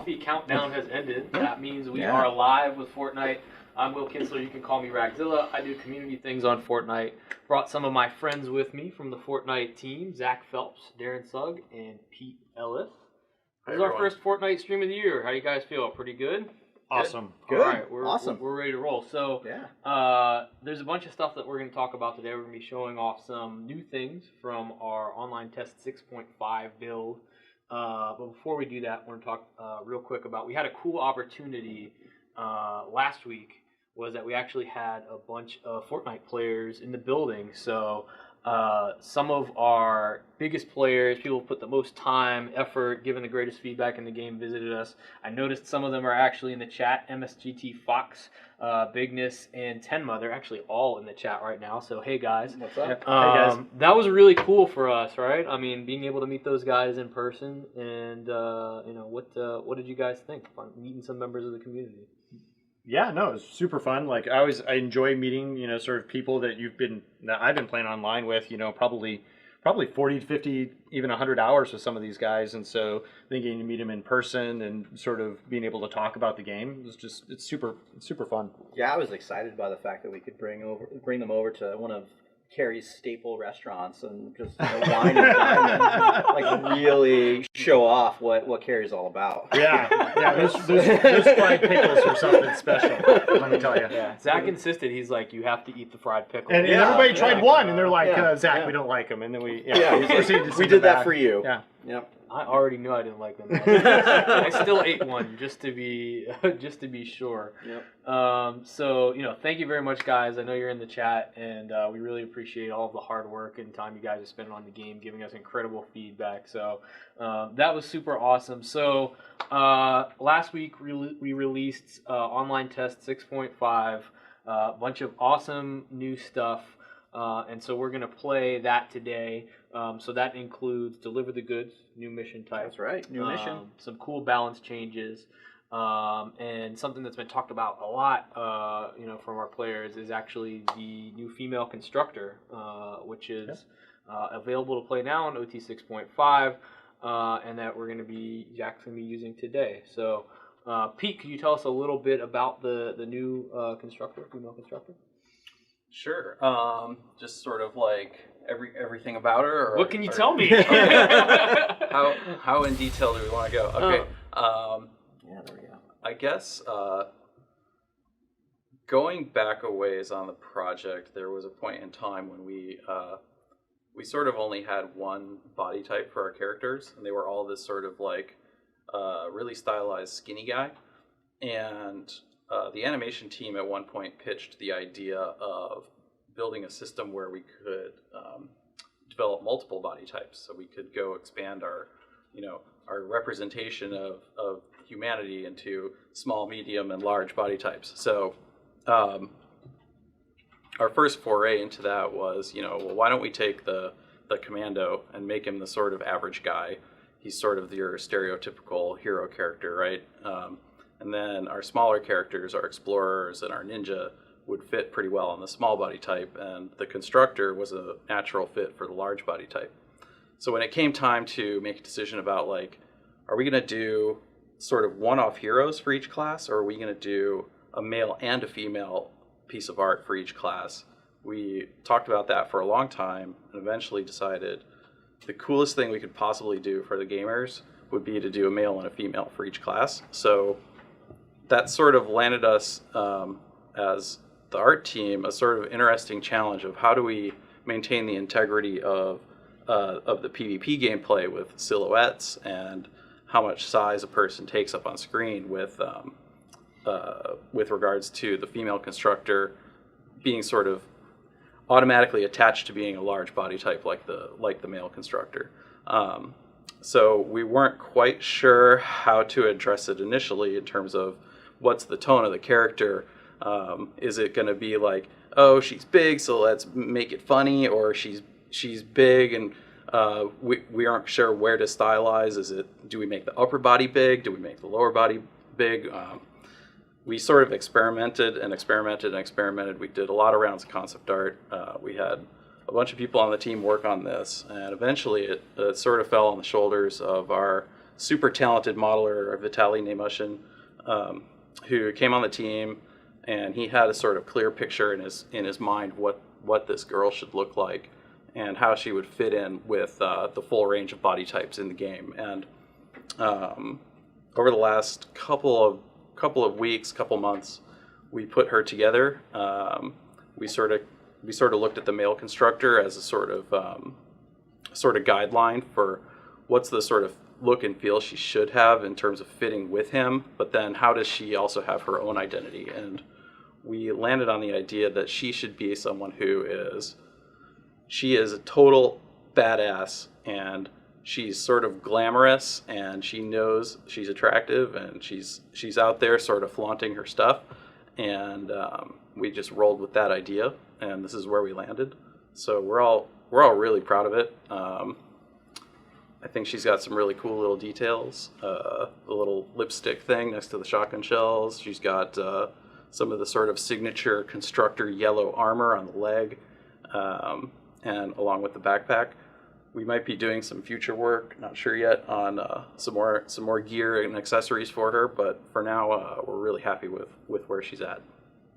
coffee countdown has ended. That means we are live with Fortnite. I'm Will Kinsler. You can call me Ragzilla. I do community things on Fortnite. Brought some of my friends with me from the Fortnite team: Zach Phelps, Darren Sugg, and Pete Ellis. This is our first Fortnite stream of the year. How do you guys feel? Pretty good? Awesome. Good. All right, we're ready to roll. So there's a bunch of stuff that we're going to talk about today. We're going to be showing off some new things from our online test 6.5 build. But before we do that, we're going to talk real quick about, we had a cool opportunity last week, was that we actually had a bunch of Fortnite players in the building. So some of our biggest players, people who put the most time, effort, given the greatest feedback in the game, visited us. I noticed some of them are actually in the chat. MSGT Fox, Bigness, and Tenma, they're actually all in the chat right now. So hey guys. What's up? Hey guys. That was really cool for us, right? I mean, being able to meet those guys in person, and you know, what did you guys think on meeting some members of the community? Yeah, no, it was super fun. Like I enjoy meeting, you know, sort of people that I've been playing online with, you know, probably 40, 50, even 100 hours with some of these guys. And so getting to meet them in person and sort of being able to talk about the game it's super fun. Yeah, I was excited by the fact that we could bring them over to one of Carrie's staple restaurants and just wine and dine and like really show off what Carrie's all about. Yeah, those fried pickles are something special. Let me tell you. Yeah, Zach insisted. He's like, you have to eat the fried pickles. And everybody tried one, and they're like, Zach, we don't like them. And then we did that for you. Yeah. Yep. I already knew I didn't like them. I still ate one just to be sure. Yep. So thank you very much, guys. I know you're in the chat, and we really appreciate all of the hard work and time you guys have spent on the game, giving us incredible feedback. So that was super awesome. So last week we released online test 6.5, a bunch of awesome new stuff. And so we're going to play that today. So that includes Deliver the Goods, new mission type. That's right, new mission. Some cool balance changes. And something that's been talked about a lot, from our players is actually the new female Constructor, which is available to play now on OT 6.5, and that Jack's going to be using today. So, Pete, could you tell us a little bit about the new female Constructor? Sure. Just sort of like everything about her. What can you tell me? How in detail do we want to go? Okay. Yeah, there we go. I guess going back a ways on the project, there was a point in time when we sort of only had one body type for our characters, and they were all this sort of like really stylized skinny guy. And the animation team at one point pitched the idea of building a system where we could develop multiple body types, so we could go expand our representation of humanity into small, medium, and large body types. So our first foray into that was, why don't we take the commando and make him the sort of average guy? He's sort of your stereotypical hero character, right? And then our smaller characters, our explorers and our ninja, would fit pretty well on the small body type, and the Constructor was a natural fit for the large body type. So when it came time to make a decision about, like, are we going to do sort of one-off heroes for each class, or are we going to do a male and a female piece of art for each class, we talked about that for a long time and eventually decided the coolest thing we could possibly do for the gamers would be to do a male and a female for each class. So that sort of landed us as the art team a sort of interesting challenge of how do we maintain the integrity of the PvP gameplay with silhouettes and how much size a person takes up on screen with regards to the female Constructor being sort of automatically attached to being a large body type like the male Constructor. So we weren't quite sure how to address it initially in terms of what's the tone of the character. Is it going to be like, oh, she's big, so let's make it funny, or she's big and we aren't sure where to stylize? Do we make the upper body big? Do we make the lower body big? We sort of experimented. We did a lot of rounds of concept art. We had a bunch of people on the team work on this, and eventually it sort of fell on the shoulders of our super talented modeler, Vitaly Nemushin, who came on the team, and he had a sort of clear picture in his mind what this girl should look like and how she would fit in with the full range of body types in the game. And over the last couple of weeks, couple months, we put her together. We sort of looked at the male constructor as a sort of guideline for what's the sort of look and feel she should have in terms of fitting with him, but then how does she also have her own identity? And we landed on the idea that she should be someone who is a total badass, and she's sort of glamorous, and she knows she's attractive, and she's out there sort of flaunting her stuff. And we just rolled with that idea, and this is where we landed. So we're all really proud of it. I think she's got some really cool little details. The little lipstick thing next to the shotgun shells. She's got some of the sort of signature Constructor yellow armor on the leg, and along with the backpack. We might be doing some future work, not sure yet, on some more gear and accessories for her, but for now, we're really happy with where she's at.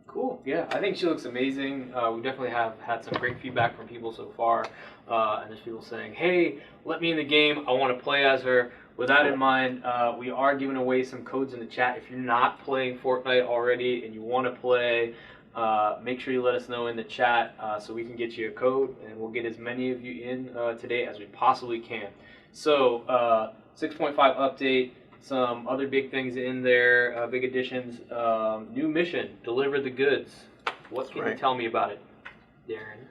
Cool. Yeah, I think she looks amazing. We definitely have had some great feedback from people so far, and there's people saying, "Hey, let me in the game. I want to play as her." With that in mind, we are giving away some codes in the chat. If you're not playing Fortnite already and you want to play, make sure you let us know in the chat so we can get you a code, and we'll get as many of you in today as we possibly can. So 6.5 update, some other big things in there, big additions, new mission, deliver the goods. What can you tell me about it, Darren?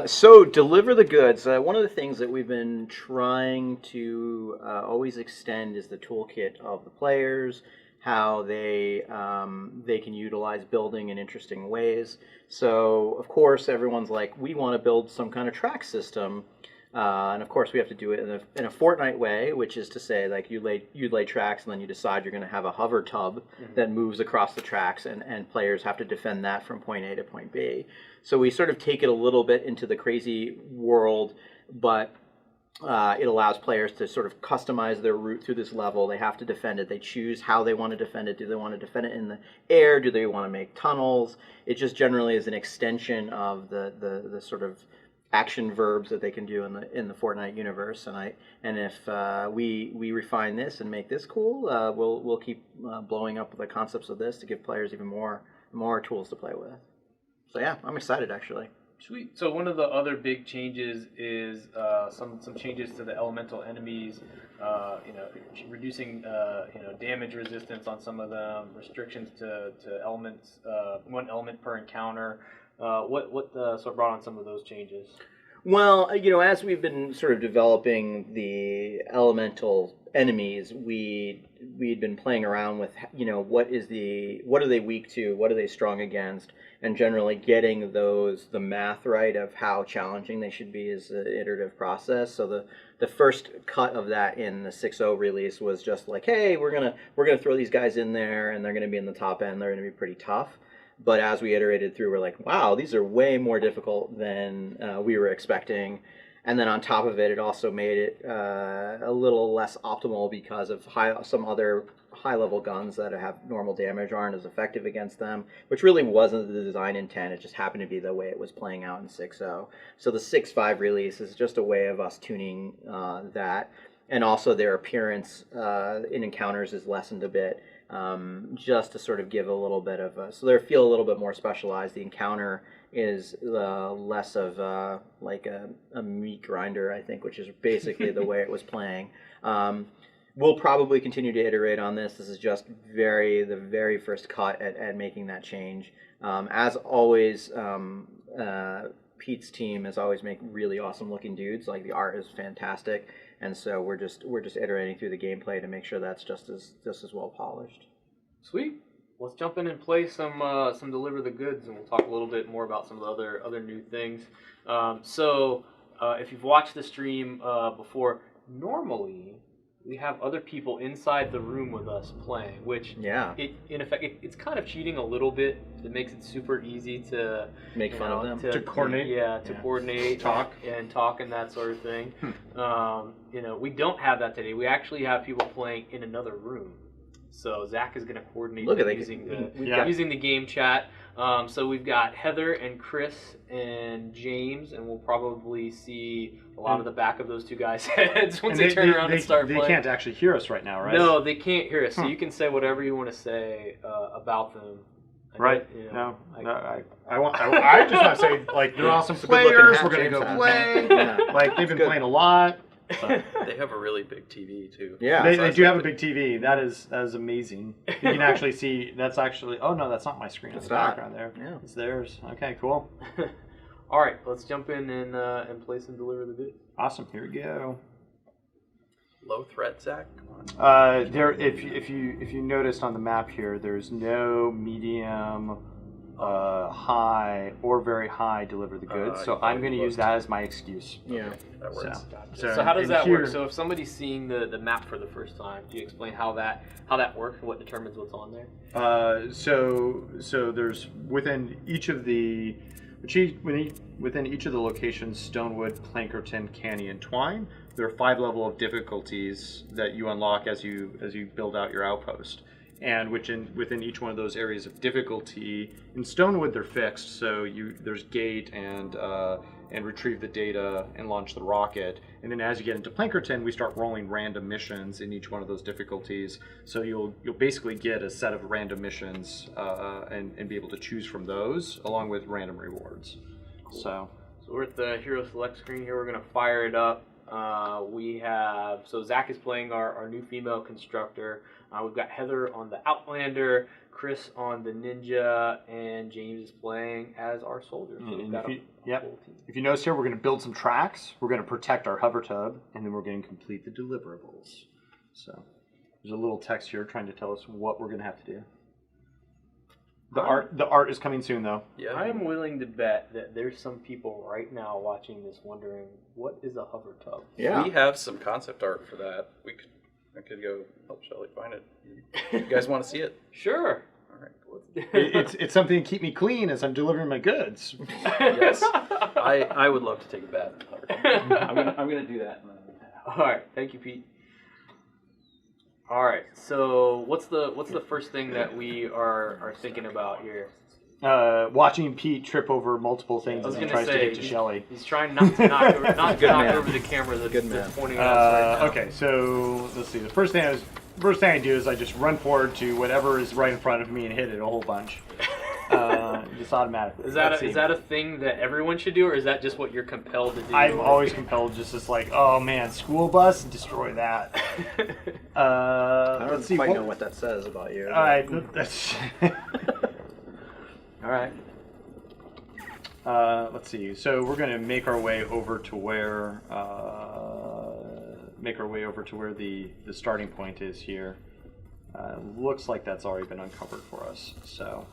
So deliver the goods. One of the things that we've been trying to always extend is the toolkit of the players, how they can utilize building in interesting ways. So of course everyone's like, we want to build some kind of track system, and of course we have to do it in a Fortnite way, which is to say, like, you lay tracks and then you decide you're going to have a hover tub that moves across the tracks, and players have to defend that from point A to point B. So we sort of take it a little bit into the crazy world, but it allows players to sort of customize their route through this level. They have to defend it. They choose how they want to defend it. Do they want to defend it in the air? Do they want to make tunnels? It just generally is an extension of the sort of action verbs that they can do in the Fortnite universe. And if we refine this and make this cool, we'll keep blowing up the concepts of this to give players even more tools to play with. So yeah, I'm excited actually. Sweet. So one of the other big changes is some changes to the elemental enemies. Reducing damage resistance on some of them, restrictions to elements, one element per encounter. What sort of brought on some of those changes? Well, as we've been sort of developing the elemental enemies, we'd been playing around with, what are they weak to, what are they strong against, and generally getting the math right of how challenging they should be is an iterative process. So the first cut of that in the 6.0 release was just like, hey, we're gonna throw these guys in there, and they're gonna be in the top end, they're gonna be pretty tough. But as we iterated through, we're like, wow, these are way more difficult than we were expecting. And then on top of it, it also made it a little less optimal because of some other high-level guns that have normal damage aren't as effective against them, which really wasn't the design intent. It just happened to be the way it was playing out in 6.0. So the 6.5 release is just a way of us tuning that. And also their appearance in encounters is lessened a bit. Just to sort of give a little bit of so they feel a little bit more specialized. The encounter is less of like a meat grinder, I think, which is basically the way it was playing. We'll probably continue to iterate on this. This is just the very first cut at making that change. As always, Pete's team has always make really awesome looking dudes. Like, the art is fantastic. And so we're just iterating through the gameplay to make sure that's just as well polished. Sweet. Let's jump in and play some Deliver the Goods, and we'll talk a little bit more about some of the other new things. So if you've watched the stream before, normally we have other people inside the room with us playing, which in effect it's kind of cheating a little bit. It makes it super easy to make fun of them, to coordinate, coordinate, talk and that sort of thing. We don't have that today. We actually have people playing in another room. So Zach is going to coordinate using the game chat. So we've got Heather and Chris and James, and we'll probably see a lot of the back of those two guys' heads once they turn around and start playing. They can't actually hear us right now, right? No, they can't hear us. So you can say whatever you want to say about them. Right. I just want to say, like, they're awesome players. We're going to go play. Like, they've been playing a lot. So. They have a really big TV too. Yeah, they do have a big TV. That is amazing. You can actually see. That's actually. Oh no, that's not my screen. It's the background there. Yeah, it's theirs. Okay, cool. All right, let's jump in and place and deliver the goods. Awesome. Here we go. Low threat, Zach. Come on. There. If you noticed on the map here, there's no medium, high, or very high deliver the goods. So I'm going to use that as my excuse. Yeah, that works. So how does that work? So if somebody's seeing the map for the first time, do you explain how that works and what determines what's on there? So there's within each of the locations, Stonewood, Plankerton, Canny, and Twine, there are 5 levels of difficulties that you unlock as you build out your outpost. And within each one of those areas of difficulty, in Stonewood they're fixed. So there's gate and retrieve the data and launch the rocket. And then as you get into Plankerton, we start rolling random missions in each one of those difficulties. So you'll basically get a set of random missions and be able to choose from those along with random rewards. Cool. So we're at the Hero Select screen here. We're gonna fire it up. So Zach is playing our new female Constructor. We've got Heather on the Outlander, Chris on the Ninja, and James is playing as our soldier. So we've got if you notice here, we're going to build some tracks. We're going to protect our hover tub, and then we're going to complete the deliverables. So there's a little text here trying to tell us what we're going to have to do. The art is coming soon, though. Yeah. I am willing to bet that there's some people right now watching this wondering, what is a hover tub? Yeah. We have some concept art for that. I could go help Shelly find it. You guys want to see it? Sure. All right. It's something to keep me clean as I'm delivering my goods. Yes. I would love to take a bath. I'm gonna do that. All right. Thank you, Pete. All right. So what's the first thing that we are thinking about here? Watching Pete trip over multiple things as he tries to get to Shelly. He's trying not to knock over the camera that's pointing at us right now. Okay, so let's see. The first thing I do is I just run forward to whatever is right in front of me and hit it a whole bunch. Just automatically. Is that a thing that everyone should do, or is that just what you're compelled to do? I'm always compelled, just like, oh man, school bus, destroy that. I don't quite know what that says about you. That's all right. Let's see. So we're going to make our way over to where the starting point is here. Looks like that's already been uncovered for us. So.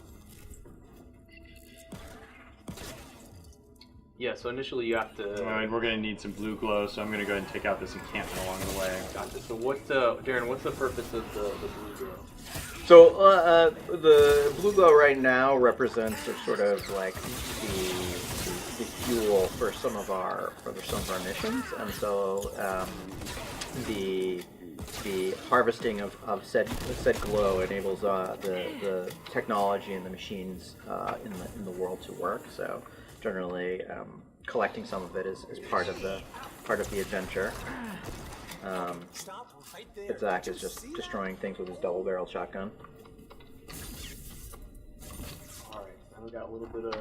Yeah, so initially you have to... Alright, we're going to need some blue glow, so I'm going to go ahead and take out this encampment along the way. Gotcha. So Darren, what's the purpose of the blue glow? So the blue glow right now represents sort of like the fuel for some of our missions, and so the harvesting of said glow enables the technology and the machines in the world to work. So generally, collecting some of it is part of the adventure. Zach is just destroying things with his double-barreled shotgun. All right, now we got a little bit of.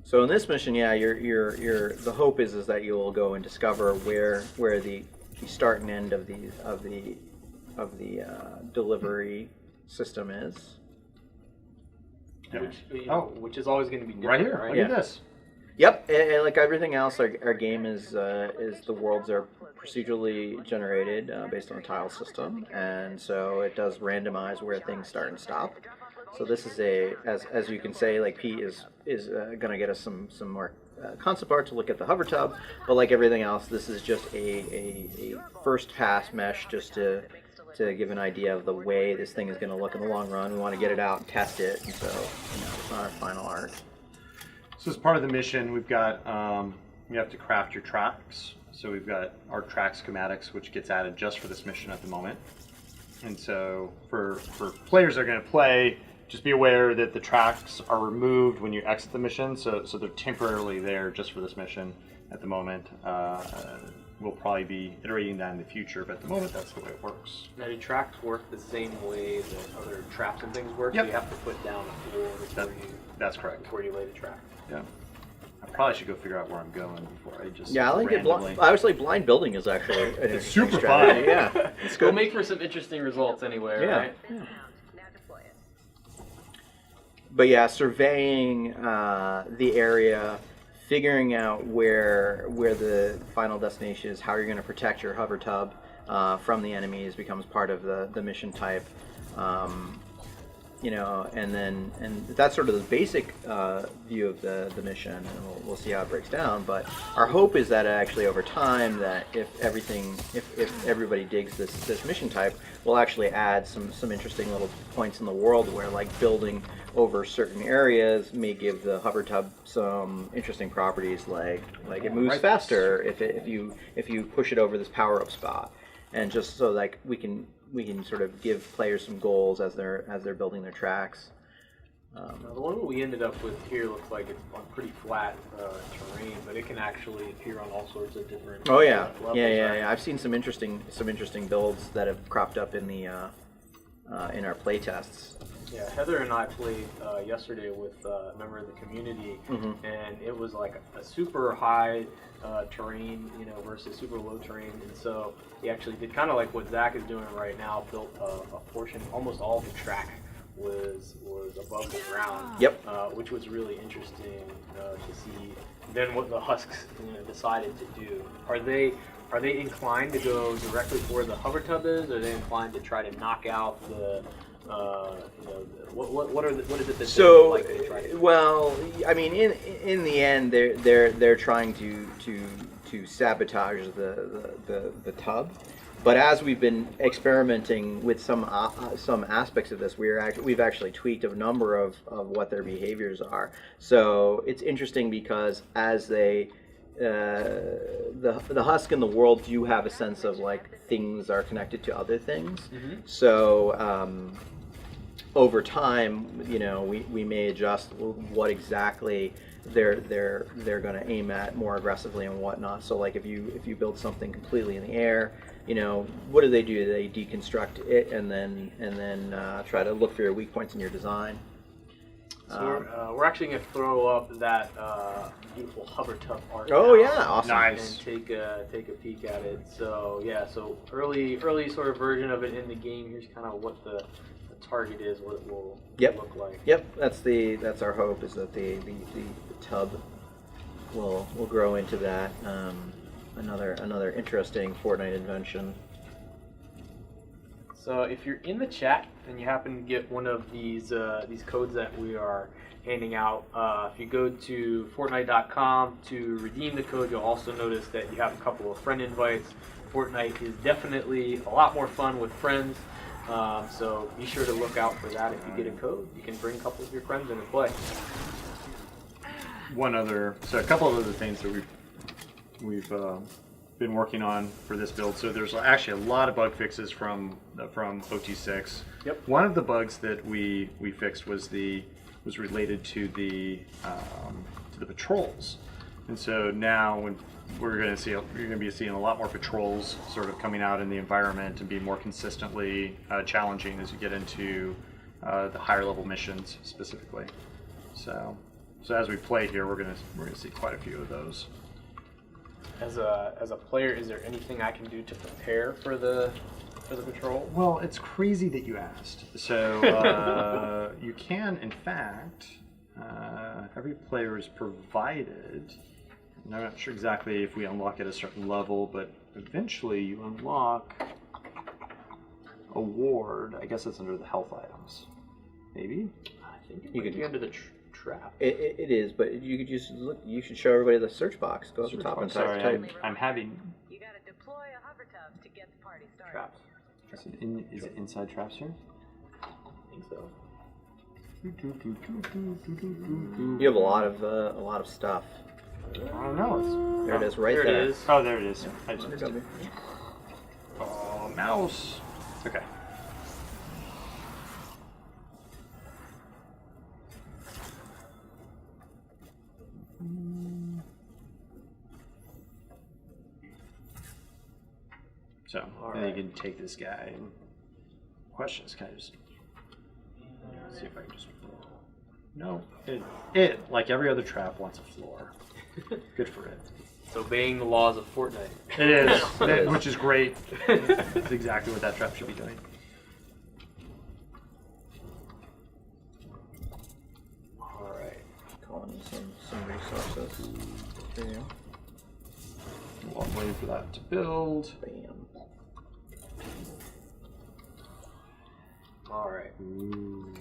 So in this mission, yeah, the hope is that you'll go and discover where the start and end of the delivery system is. Which is always going to be different, right here. Right? Look at this. Yep, and like everything else, our game is the worlds are procedurally generated based on a tile system, and so it does randomize where things start and stop. So this is as you can say, like Pete is going to get us some more concept art to look at the hover tub, but like everything else, this is just a first pass mesh just to give an idea of the way this thing is going to look in the long run. We want to get it out and test it, and so it's not our final art. So as part of the mission, we've got you have to craft your tracks. So we've got our track schematics, which gets added just for this mission at the moment. And so for players that are going to play, just be aware that the tracks are removed when you exit the mission. So they're temporarily there just for this mission at the moment. We'll probably be iterating that in the future, but at the moment, that's the way it works. Now, do tracks work the same way that other traps and things work? Yep. So you have to put down a floor that's correct. before you lay the track. Yeah. I probably should go figure out where I'm going before I just I like it. I always like blind building is actually it's super fun. Yeah, it's good. It'll make for some interesting results anyway, right? Yeah. But yeah, surveying the area, figuring out where the final destination is, how you're going to protect your hover tub from the enemies becomes part of the mission type. And that's sort of the basic view of the mission, and we'll see how it breaks down. But our hope is that actually over time, that if everybody digs this mission type, we'll actually add some interesting little points in the world where, like, building over certain areas may give the hover tub some interesting properties, like it moves faster if you push it over this power up spot, and just so like we can sort of give players some goals as they're building their tracks. The one that we ended up with here looks like it's on pretty flat terrain, but it can actually appear on all sorts of different levels. Yeah. I've seen some interesting builds that have cropped up in the in our play tests. Yeah, Heather and I played yesterday with a member of the community, and it was like a super high terrain, versus super low terrain, and so he actually did kind of like what Zach is doing right now. Built a portion, almost all of the track was above the ground. Yep. Which was really interesting to see. Then what the Husks decided to do. Are they inclined to go directly for where the hover tub is, or are they inclined to try to knock out the what is it that so like to try to do? Well, I mean, in the end, they're trying to sabotage the tub. But as we've been experimenting with some aspects of this, we've actually tweaked a number of what their behaviors are. So it's interesting because as the husk and the world do have a sense of like things are connected to other things. So over time, we may adjust what exactly they're going to aim at more aggressively and whatnot. So like if you build something completely in the air, what do? They deconstruct it and then try to look for your weak points in your design. So we're actually going to throw up that beautiful hover tub art. Oh yeah, awesome! Nice. And take a peek at it. So yeah, so early sort of version of it in the game. Here's kind of what the target is, what it will look like. Yep, that's our hope, is that the tub will grow into that. Another interesting Fortnite invention. So if you're in the chat and you happen to get one of these codes that we are handing out, if you go to Fortnite.com to redeem the code, you'll also notice that you have a couple of friend invites. Fortnite is definitely a lot more fun with friends, so be sure to look out for that. If you get a code, you can bring a couple of your friends in and play. A couple of other things that we've been working on for this build. So there's actually a lot of bug fixes from OT6. Yep. One of the bugs that we fixed was related to the patrols, and so now when you're going to be seeing a lot more patrols sort of coming out in the environment and be more consistently challenging as you get into the higher level missions specifically. So as we play here, we're gonna see quite a few of those. As a player, is there anything I can do to prepare for the patrol? Well, it's crazy that you asked. So you can, in fact, every player is provided. And I'm not sure exactly if we unlock at a certain level, but eventually you unlock a ward. I guess it's under the health items. Maybe? I think it might be under the trap. It is, but you could just look. You should show everybody the search box. Go to the top and type. I'm having. You gotta deploy a hover tub to get the party started. Traps. Is it inside traps here? I think so. You have a lot of stuff. I don't know. There it is, right there. It is. Oh, there it is. I just Under missed it. W. Oh, mouse. Okay. So, then you can take this guy and questions. Can I just see if I can just. No, it like every other trap wants a floor. Good for it. It's obeying the laws of Fortnite. It is, which is great. It's exactly what that trap should be doing. All right. Calling some resources. There you go. Well, I'm waiting for that to build. Bam. All right. Ooh.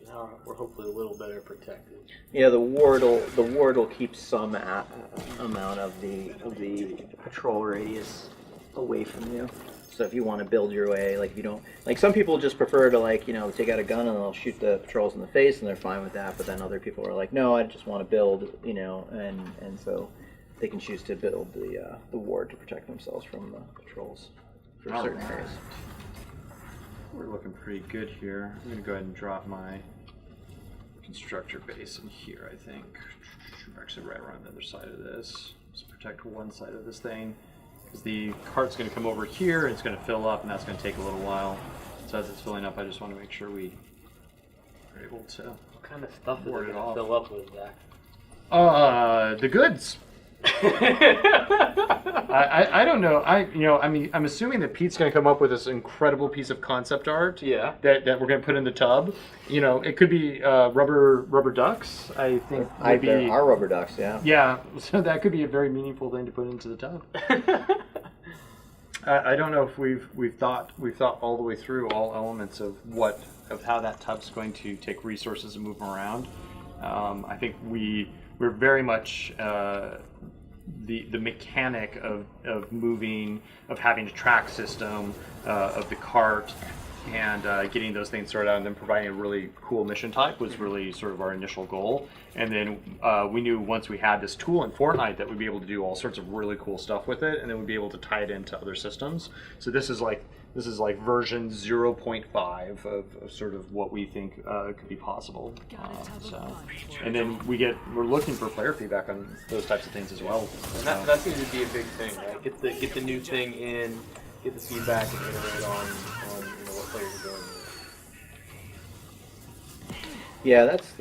Now we're hopefully a little better protected. Yeah, the ward will keep some amount of the patrol radius away from you. So if you want to build your way, like if you don't, like some people just prefer to take out a gun and they'll shoot the patrols in the face and they're fine with that. But then other people are like, no, I just want to build, and so they can choose to build the ward to protect themselves from the patrols for certain areas. We're looking pretty good here. I'm gonna go ahead and drop my constructor base in here, I think. Actually, right around the other side of this. Just protect one side of this thing. Because the cart's going to come over here, and it's going to fill up, and that's going to take a little while. So as it's filling up, I just want to make sure we are able to. What kind of stuff does ward it it off. fill up with, Zach? The goods. I don't know. I'm assuming that Pete's going to come up with this incredible piece of concept art. Yeah. That we're going to put in the tub. It could be rubber ducks. I think. There are rubber ducks, yeah. Yeah. So that could be a very meaningful thing to put into the tub. I don't know if we've thought all the way through all elements of how that tub's going to take resources and move them around. I think we're very much the mechanic of moving, of having a track system, of the cart, and getting those things sorted out, and then providing a really cool mission type was really sort of our initial goal. And then we knew once we had this tool in Fortnite that we'd be able to do all sorts of really cool stuff with it, and then we'd be able to tie it into other systems. So this is like version 0.5 of sort of what we think could be possible. And then we're looking for player feedback on those types of things as well. And that seems to be a big thing, right? Get the new thing in, get the feedback, and iterate on what players are doing. Yeah, that's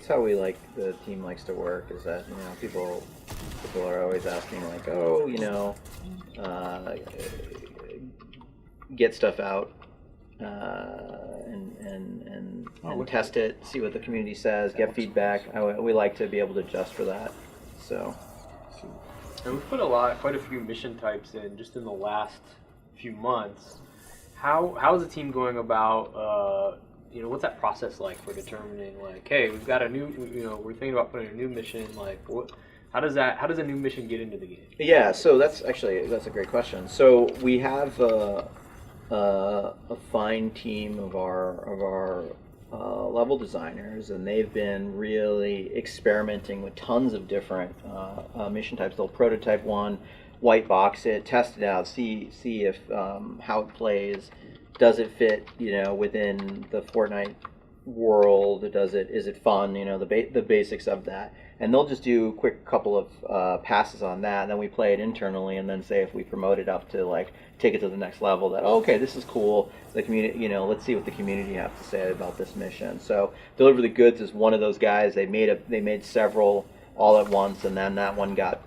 how the team likes to work. Is that people are always asking like, get stuff out and test it, see what the community says, get feedback. We like to be able to adjust for that. So. And we've put quite a few mission types in just in the last few months. How's the team going about? What's that process like for determining like, hey, we've got a new, we're thinking about putting a new mission. Like, how does a new mission get into the game? Yeah, so that's a great question. So we have a fine team of our level designers, and they've been really experimenting with tons of different mission types. They'll prototype one, white box it, test it out, see if how it plays. Does it fit, within the Fortnite world? Is it fun? The basics of that. And they'll just do a quick couple of passes on that, and then we play it internally, and then say if we promote it up to take it to the next level, that okay, this is cool. The community, let's see what the community have to say about this mission. So Deliver the Goods is one of those guys. They made several all at once, and then that one got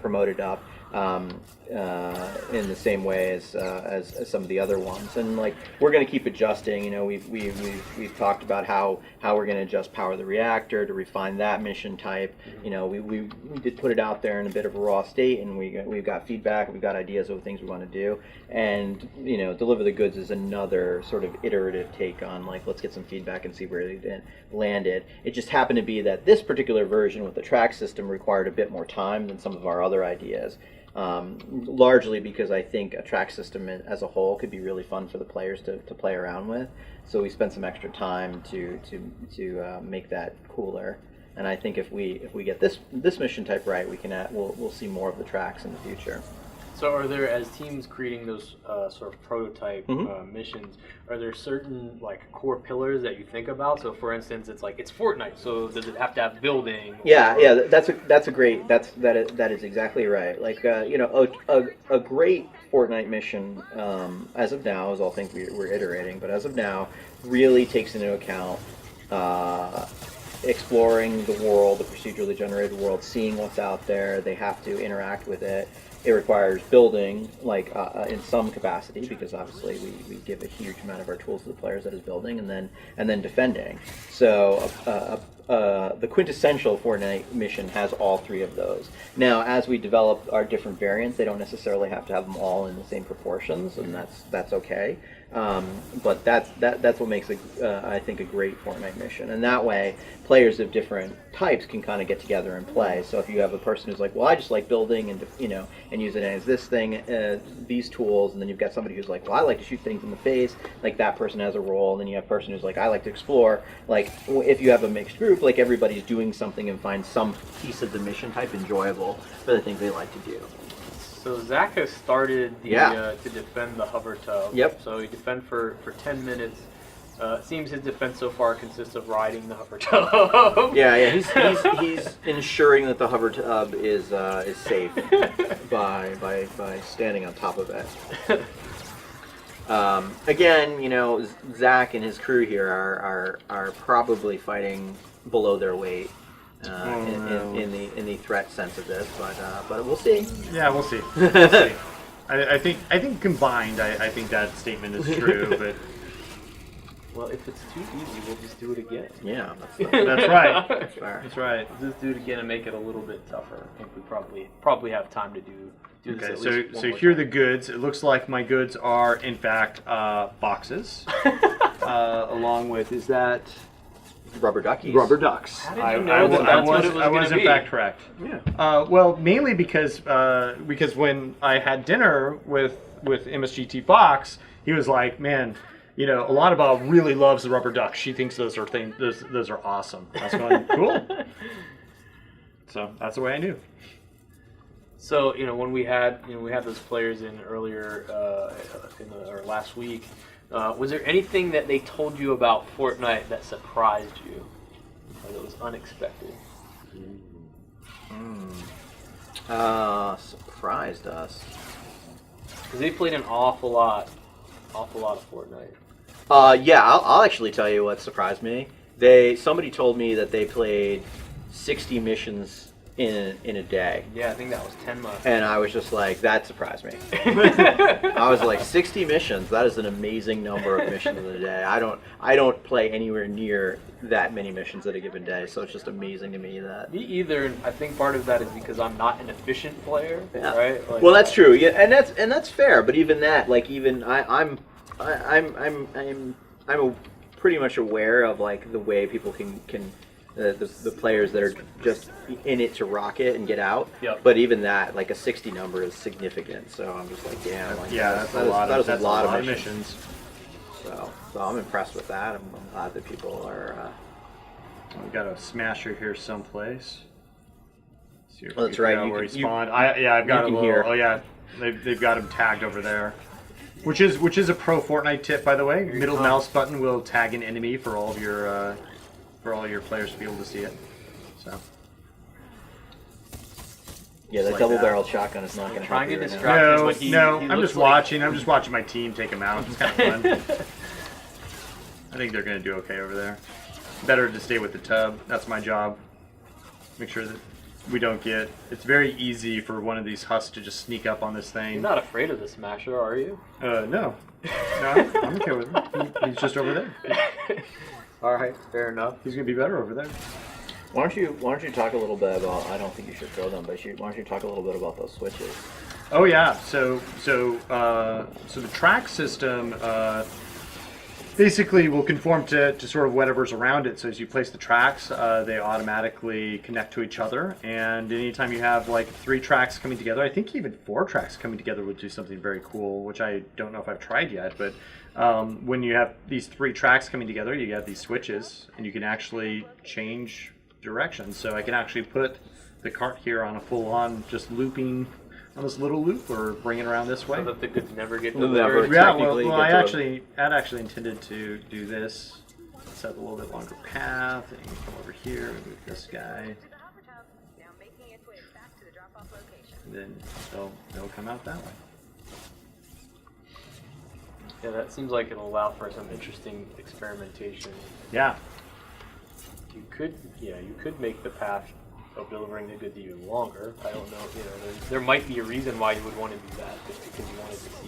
promoted up. in the same way as some of the other ones. And like we're going to keep adjusting. You know, we've talked about how we're going to adjust power the reactor to refine that mission type. You know, we did put it out there in a bit of a raw state, and we've got feedback, we've got ideas of things we want to do, and you know, deliver the goods is another sort of iterative take on like let's get some feedback and see where it landed. It just happened to be that this particular version with the track system required a bit more time than some of our other ideas. Largely because I think a track system as a whole could be really fun for the players to play around with. So we spent some extra time to make that cooler. And I think if we get this mission type right, we'll see more of the tracks in the future. So are there, as teams creating those sort of prototype missions, are there certain like core pillars that you think about? So for instance, it's Fortnite, so does it have to have building? Yeah, that is exactly right. Like you know, a great Fortnite mission as of now, is all things we're iterating, but as of now, really takes into account exploring the world, the procedurally generated world, seeing what's out there. They have to interact with it. It requires building, like in some capacity, because obviously we give a huge amount of our tools to the players that is building, and then defending. So the quintessential Fortnite mission has all three of those. Now, as we develop our different variants, they don't necessarily have to have them all in the same proportions, and that's okay. But that's what makes I think a great Fortnite mission, and that way players of different types can kind of get together and play. So if you have a person who's like, well, I just like building and and use it as this thing, these tools, and then you've got somebody who's like, well, I like to shoot things in the face, like that person has a role, and then you have a person who's like, I like to explore. Like if you have a mixed group, like everybody's doing something and finds some piece of the mission type enjoyable for the things they like to do. So Zach has started to defend the hover tub. Yep. So he defend for 10 minutes. It seems his defense so far consists of riding the hover tub. Yeah. He's ensuring that the hover tub is safe by standing on top of it. Again, you know, Zach and his crew here are probably fighting below their weight. In the threat sense of this, but we'll see. Yeah, we'll see. We'll see. I think combined, I think that statement is true. But well, if it's too easy, we'll just do it again. Yeah, that's right. That's right. We'll just do it again and make it a little bit tougher. I think we probably have time to do this. Okay, at so least one more here are time. the goods. It looks like my goods are in fact boxes, along with that rubber duckies. Rubber ducks. How did you know that's what it was I was gonna in fact correct. Yeah. Well, mainly because when I had dinner with MSGT Fox, he was like, man, you know, Alana really loves the rubber ducks. She thinks those are awesome. I was going, cool. So that's the way I knew. So when we had those players in earlier or last week, was there anything that they told you about Fortnite that surprised you, or that was unexpected? Surprised us. Because they played an awful lot of Fortnite. Yeah, I'll actually tell you what surprised me. Somebody told me that they played 60 missions in a day. Yeah, I think that was 10 months. And I was just like, that surprised me. I was like, 60 missions. That is an amazing number of missions in a day. I don't play anywhere near that many missions in a given day, so it's just amazing to me that. Me either. And I think part of that is because I'm not an efficient player, right? Like, well, that's true. Yeah, and that's fair. But even that, like, even I'm pretty much aware of like the way people can. The players that are just in it to rock it and get out. Yep. But even that, like a 60 number is significant. So I'm just like, damn. Like, that's a lot of missions. So I'm impressed with that. I'm glad that people are. We've got a smasher here someplace. See if That's we right. figure out where he spawned. I've got him here. Oh yeah, they've got him tagged over there. Which is a pro Fortnite tip, by the way. Middle mouse button will tag an enemy for all of your. For all your players to be able to see it. So. Yeah, that double-barreled shotgun is not going to help you right now. I'm just watching. I'm just watching my team take him out. It's kind of fun. I think they're going to do okay over there. Better to stay with the tub. That's my job. Make sure that we don't get. It's very easy for one of these husks to just sneak up on this thing. You're not afraid of the Smasher, are you? No. No, I'm okay with him. He's just over there. All right, fair enough. He's gonna be better over there. Why don't you talk a little bit about? I don't think you should throw them, but why don't you talk a little bit about those switches? Oh yeah. So the track system basically will conform to sort of whatever's around it. So as you place the tracks, they automatically connect to each other. And anytime you have like 3 tracks coming together, I think even 4 tracks coming together would do something very cool, which I don't know if I've tried yet. But when you have these 3 tracks coming together, you have these switches, and you can actually change directions. So I can actually put the cart here on a full-on just looping on this little loop, or bring it around this way. So that they could never get Never. delivered. Yeah, well I'd actually intended to do this. Set a little bit longer path, and you can come over here and move this guy. Now making its way back to the drop-off location. And then they'll come out that way. Yeah, that seems like it'll allow for some interesting experimentation. Yeah. You could make the path of delivering the goods even longer. I don't know, there might be a reason why you would want to do that, just because you wanted to see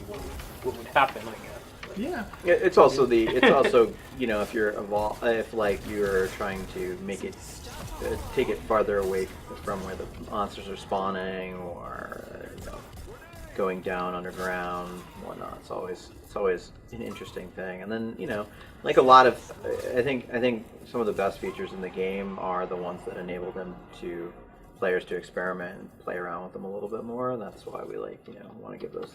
what would happen, I guess. But Yeah. It's also if you're trying to make it take it farther away from where the monsters are spawning, or going down underground, whatnot. It's always an interesting thing. And then like a lot of I think some of the best features in the game are the ones that enable players to experiment and play around with them a little bit more. That's why we want to give those.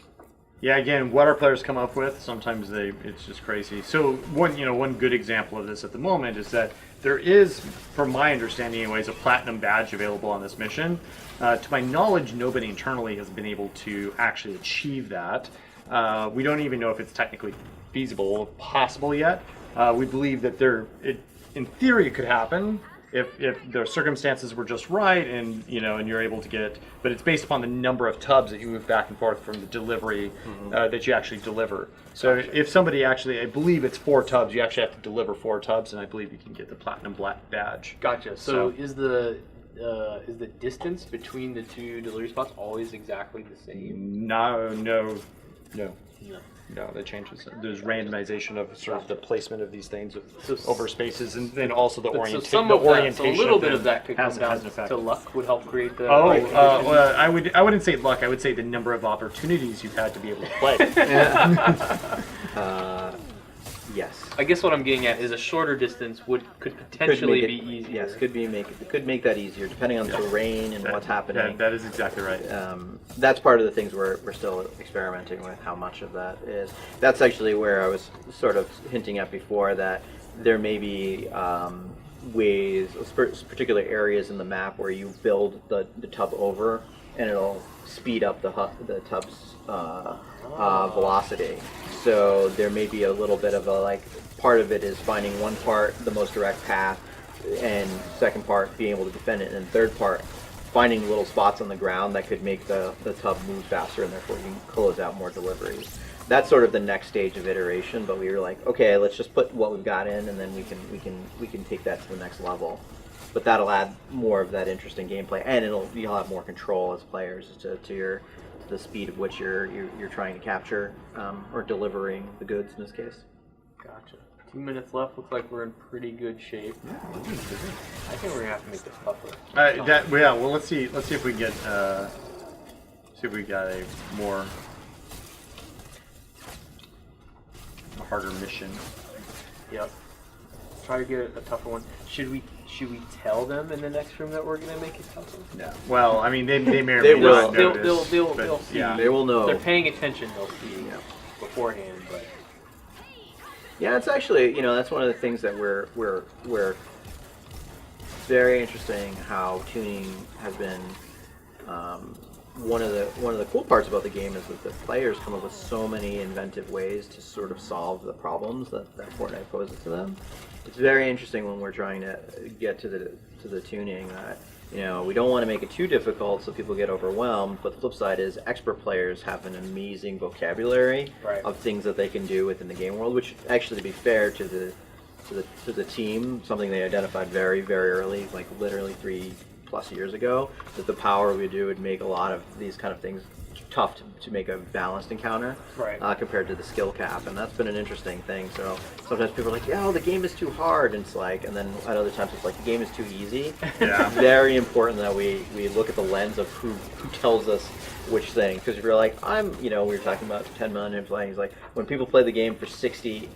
Yeah, again, what our players come up with, sometimes it's just crazy. So one good example of this at the moment is that there is, from my understanding anyways, a platinum badge available on this mission. To my knowledge, nobody internally has been able to actually achieve that. We don't even know if it's technically feasible or possible yet. We believe that in theory, it could happen if the circumstances were just right, and you're able to get. But it's based upon the number of tubs that you move back and forth from the delivery that you actually deliver. So if somebody actually, I believe it's 4 tubs, you actually have to deliver 4 tubs, and I believe you can get the platinum black badge. Gotcha. So is the distance between the 2 delivery spots always exactly the same? No, that changes. There's randomization of sort of the placement of these things over spaces, and then also the orientation. So a little bit of that could come down to luck, would help create the. Well, I wouldn't say luck. I would say the number of opportunities you've had to be able to play. Yes. I guess what I'm getting at is a shorter distance could potentially be easier. Yes, could make that easier depending on the terrain and what's happening. That is exactly right. That's part of the things we're still experimenting with, how much of that is. That's actually where I was sort of hinting at before, that there may be ways, particular areas in the map where you build the tub over, and it'll speed up the tub's velocity. So there may be a little bit of part of it is finding one part the most direct path, and second part being able to defend it, and third part finding little spots on the ground that could make the tub move faster, and therefore you can close out more deliveries. That's sort of the next stage of iteration, but we were like, okay, let's just put what we've got in, and then we can take that to the next level. But that'll add more of that interesting gameplay, and you'll have more control as players to the speed of which you're trying to capture or delivering the goods in this case. Gotcha. 2 minutes left. Looks like we're in pretty good shape. Yeah, I think we're gonna have to make this tougher. Well, let's see if we can get see if we got a harder mission. Yep. Try to get a tougher one. Should we tell them in the next room that we're gonna make it tougher? No. Well, I mean, they may or They may will. not notice. They'll see. Yeah. They will know. If they're paying attention, they'll see beforehand. But yeah, it's actually that's one of the things that we're very interesting how tuning has been. One of the cool parts about the game is that the players come up with so many inventive ways to sort of solve the problems that Fortnite poses to them. It's very interesting when we're trying to get to the tuning that we don't want to make it too difficult so people get overwhelmed. But the flip side is expert players have an amazing vocabulary of things that they can do within the game world, which actually, to be fair to the team, something they identified very, very early, like literally plus years ago, that the power we do would make a lot of these kind of things tough to make a balanced encounter, compared to the skill cap, and that's been an interesting thing. So sometimes people are like, "Yeah, the game is too hard," and it's like, and then at other times it's like the game is too easy. It's very important that we look at the lens of who tells us which thing, because if you're like, we were talking about 10 million playing, it's like when people play the game for 60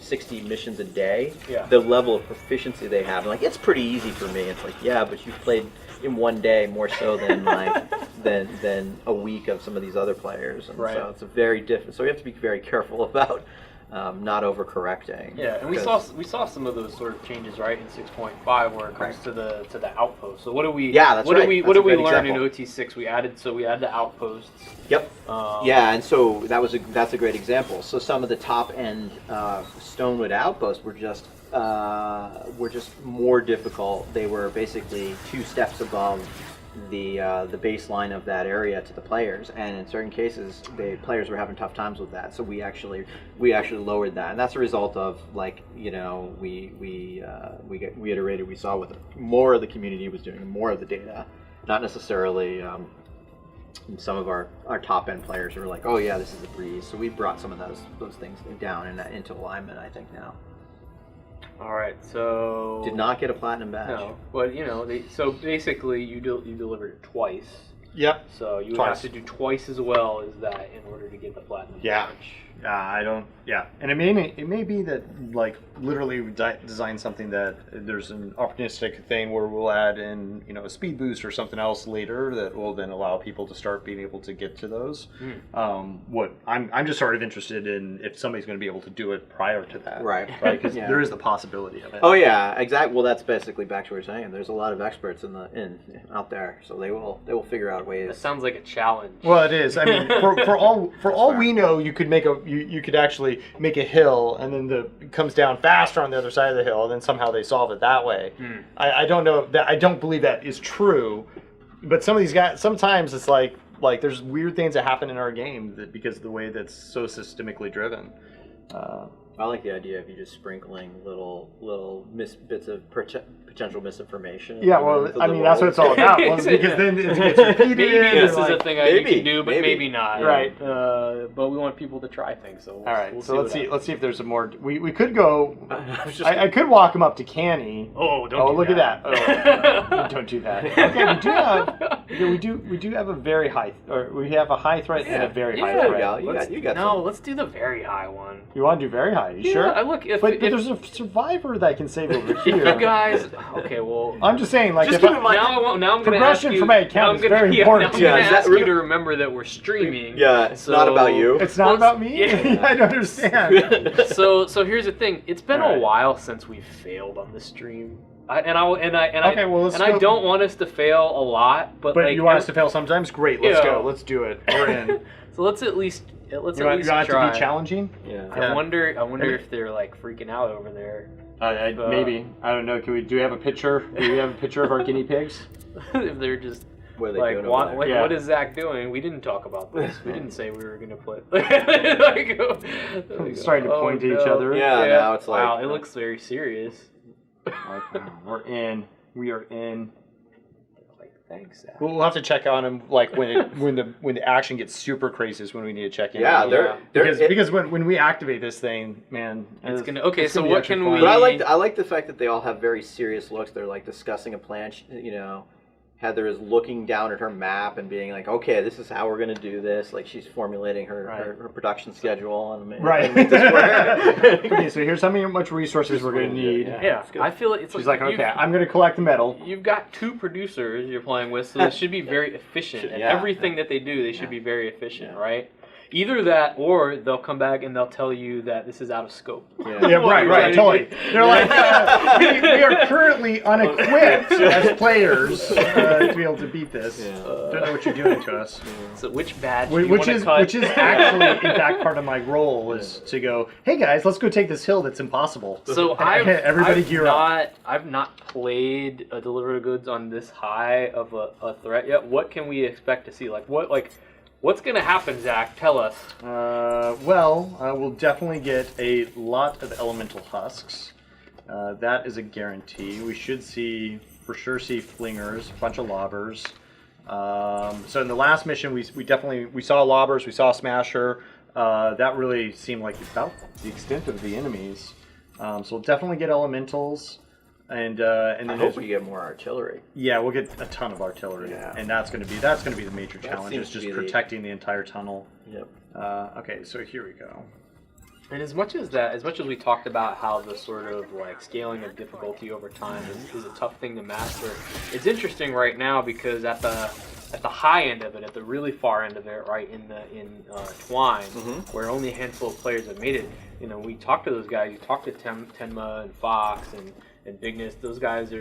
missions a day, the level of proficiency they have, like, it's pretty easy for me. It's like, yeah, but you've played in one day more so than like than a week of some of these other players, and so it's a very different. So we have to be very careful about not overcorrecting. Yeah, and we saw some of those sort of changes, right, in 6.5 where it comes to the outpost. So what do we what do we learn in OT6? We added the outposts. Yep. And so that's a great example. So some of the top end Stonewood outposts were just more difficult. They were basically 2 steps above the baseline of that area to the players, and in certain cases the players were having tough times with that, so we actually lowered that, and that's a result of, like, we iterated, we saw what more of the community was doing, more of the data, not necessarily some of our top end players were like, oh yeah, this is a breeze, so we brought some of those things down and into alignment, I think, now. All right, so did not get a platinum badge. No, but so basically you delivered it twice. Yep. So you would have to do twice as well as that in order to get the platinum badge. I don't. Yeah, and it may be that, like, literally we design something that there's an opportunistic thing where we'll add in a speed boost or something else later that will then allow people to start being able to get to those. What I'm just sort of interested in if somebody's going to be able to do it prior to that, right? Because there is the possibility of it. Oh yeah, exactly. Well, that's basically back to what you're saying. There's a lot of experts out there, so they will figure out ways. That sounds like a challenge. Well, it is. I mean, for all we know, you could make you could actually make a hill, and then it comes down faster on the other side of the hill, and then somehow they solve it that way. I don't know that. I don't believe that is true, but some of these guys, sometimes it's like there's weird things that happen in our game because of the way that's so systemically driven. I like the idea of you just sprinkling little bits of potential misinformation. Yeah, well, I mean, that's what it's all about. Because then it gets repeated. Maybe this is a thing you can do, but maybe not. Right. But we want people to try things. So all right. Let's see if there's a more. We could go. I could walk him up to Canny. Oh, don't. Oh, look at that. Oh, don't do that. Okay, we do have a very high, or we have a high threat and a very high threat. You got. Let's do the very high one. You want to do very high? You sure? But there's a survivor that I can save over here. You guys. Okay, well. I'm just saying, like, now I'm going to ask you. Progression for my account is very important. I'm going to ask you to remember that we're streaming. Yeah, it's not about you. It's not about me. I don't understand. So here's the thing. It's been a while since we've failed on the stream. I don't want us to fail a lot, but like, you want us to fail sometimes. Great, let's go. Let's do it. We're in. So let's at least try. You want it to be challenging? Yeah. I wonder if they're like freaking out over there. Maybe. I don't know. Do we have a picture? Do we have a picture of our guinea pigs? If they're just what are they doing what is Zach doing? We didn't talk about this. We didn't say we were going to play. Starting to point to each other. Yeah, now it's like, wow, it looks very serious. We're in. We are in. Thanks, Zach. We'll have to check on them, like when the action gets super crazy is when we need to check in. Yeah, because when we activate this thing, man, it's gonna. Okay, so what can we? But I like the fact that they all have very serious looks. They're like discussing a plan. Heather is looking down at her map and being like, okay, this is how we're going to do this. Like, she's formulating her production schedule. And make this work. Okay, so here's how much resources we're going to need. Yeah. I feel it's she's like, okay, I'm going to collect the metal. You've got 2 producers you're playing with, so it should be very efficient. And everything that they do, they should be very efficient, right? Either that, or they'll come back and they'll tell you that this is out of scope. Yeah, right, totally. They're like, we are currently unequipped as players to be able to beat this. Don't know what you're doing to us. So which badge which is actually, in fact, part of my role is to go, hey guys, let's go take this hill that's impossible. So I've not played a delivery of goods on this high of a threat yet. What can we expect to see? What's going to happen, Zach? Tell us. We'll definitely get a lot of elemental husks. That is a guarantee. We should see for sure see flingers, a bunch of lobbers. So in the last mission, we saw lobbers, we saw smasher. That really seemed like about the extent of the enemies. So we'll definitely get elementals, and then I hope we get more artillery. Yeah, we'll get a ton of artillery, and that's going to be the major challenge, is just protecting the entire tunnel. Yep. Okay, so here we go. And as much as we talked about how the sort of like scaling of difficulty over time is a tough thing to master, it's interesting right now because at the high end of it, at the really far end of it, right in Twine, where only a handful of players have made it. You know, we talked to those guys. You talk to Tenma and Fox and Bigness. Those guys